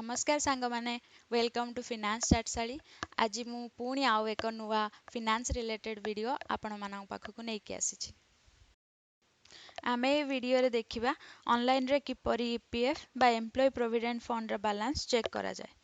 नमस्कार सांग माने वेलकम टू फिनान्स चाटशाली। आज मु पुणी आउ एक नुआ फिनान्स रिलेटेड वीडियो आपण मानक पाखक नहीं आसी। आमे ए वीडियो रे देखिबा ऑनलाइन रे किपरि ईपीएफ बा एम्प्लॉय प्रोविडेंट फंड रा बैलेंस चेक करा जाय।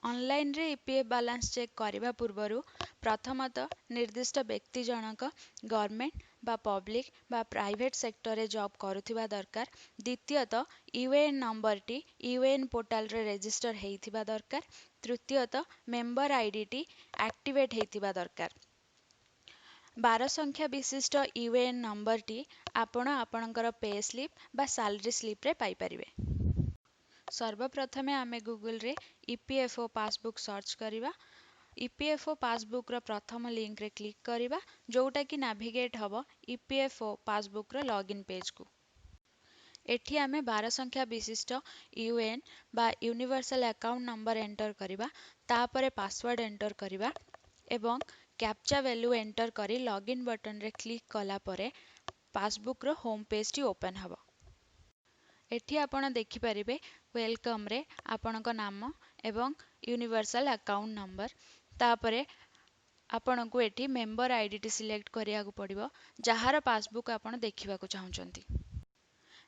ऑनलाइन रे ईपीएफ बैलेंस चेक करबा पूर्वरु प्रथमतः निर्दिष्ट व्यक्ति जनक गवर्नमेंट बा पब्लिक बा प्राइवेट सेक्टर रे जॉब करुथिबा दरकार। द्वितीयतः यूएएन नंबर टी यूएएन पोर्टल रे रजिस्टर हेइथिबा दरकार। तृतीयतः मेंबर आईडी टी एक्टिवेट हेइथिबा दरकार। 12 संख्या विशिष्ट यूएएन नंबर टी आपण आपणकर पे स्लिप बा सैलरी स्लिप रे पाई परिबे। सर्वप्रथमे आमे गूगल रे ईपीएफओ पासबुक सर्च करिबा। ईपीएफओ पासबुक रो प्रथम लिंक रे क्लिक करिबा जोटा कि नेविगेट हबो ईपीएफओ पासबुक रो लॉगिन पेज को। एठी आमे 12 संख्या विशिष्ट यूएएन बा यूनिवर्सल अकाउंट नंबर एंटर करिबा। तापरे पासवर्ड एंटर करिबा एवं कैप्चा वैल्यू एंटर करी लॉगिन बटन रे क्लिक कला परे पासबुक रो होम पेज टी ओपन हबो। एठी आपण देखि परिबे वेलकम रे आपणक नाम एवं यूनिवर्सल अकाउंट नंबर। तापरे आपण को एठी मेंबर आईडी टी सिलेक्ट करिया को पड़िबो जहार पासबुक आपण देखिबा को चाहुचंती।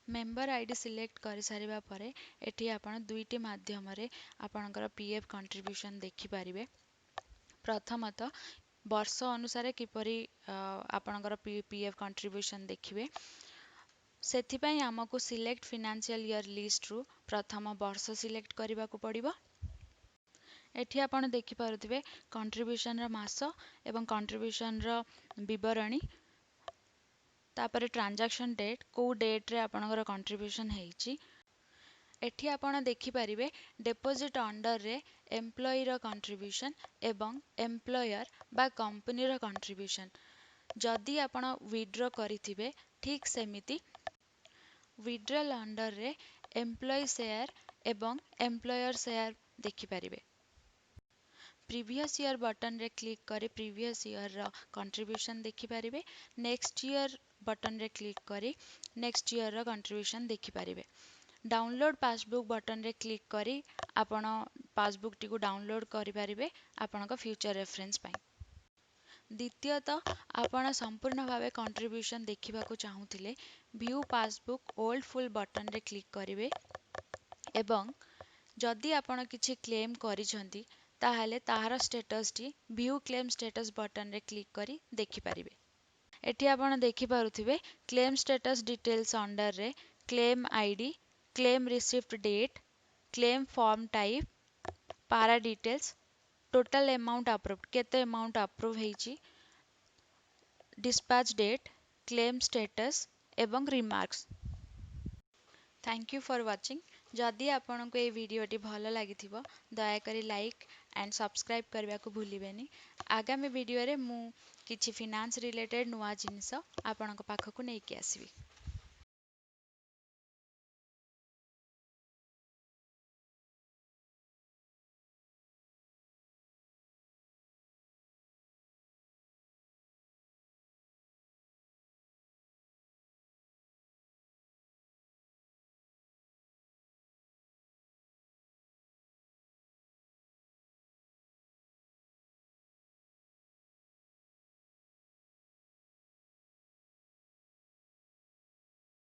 मेंबर आईडी सिलेक्ट करि सारिबा परे एठी आपण दुईटी माध्यम रे आपणकर पीएफ कंट्रीब्यूशन देखि परिबे। प्रथमतः वर्ष अनुसार किपरि आपणकर पीएफ कंट्रीब्यूशन देखिबे। सेथिपाई आमको सिलेक्ट फिनान्शियल ईयर लिस्ट रु प्रथम वर्ष सिलेक्ट करबा को पड़िबो। एठी आपण देखि पारुथिबे कंट्रीब्यूशन रा मास एवं कंट्रीब्यूशन रा विवरणी। तापरे ट्रांजैक्शन डेट को डेट रे आपणकर कंट्रीब्यूशन हेइची। एठी आपण देखि परिबे डिपॉजिट अंडर रे एम्प्लॉय रा कंट्रीब्यूशन एवं एम्प्लॉयर बा कंपनी रा कंट्रीब्यूशन। जदि आपण विथड्रॉ करिथिबे ठीक सेमिति विड्रॉल अंडर रे एम्प्लॉय शेयर एवं एम्प्लॉयर शेयर देखि परिबे। प्रीवियस ईयर बटन रे क्लिक करी प्रीवियस ईयर रा कंट्रीब्यूशन देखि परिबे। नेक्स्ट ईयर बटन रे क्लिक करी नेक्स्ट ईयर रा कंट्रीब्यूशन देखि परिबे। डाउनलोड पासबुक बटन रे क्लिक करी आपण पासबुक टी को डाउनलोड करि परिबे आपणक फ्यूचर रेफरेंस पाई। द्वितीयतः आपण संपूर्ण भावे कंट्रीब्यूशन देखिबा को चाहुथिले view passbook old full button रे क्लिक करिवे एवं जदि आपण किछि क्लेम करिसंती ताहाले ताहार स्टेटस टी व्यू क्लेम स्टेटस बटन रे क्लिक करी देखि परिबे। एठी आपण देखि पारुथिबे क्लेम स्टेटस डिटेल्स अंडर रे claim ID claim receipt date claim form type पारा डिटेल्स टोटल अमाउंट अप्रूव्ड केते अमाउंट अप्रूव हेची डिस्पैच डेट क्लेम स्टेटस एवं remarks. Thank you for watching. जदि आपन को ये वीडियो टी भलो लागिथिबो दया करी लाइक एंड सब्सक्राइब करबा को भूलिबेनी। आगामी वीडियो रे मु किछि फिनान्स रिलेटेड नुवा जिंस आपन को पाखकु नै कि आसीबी।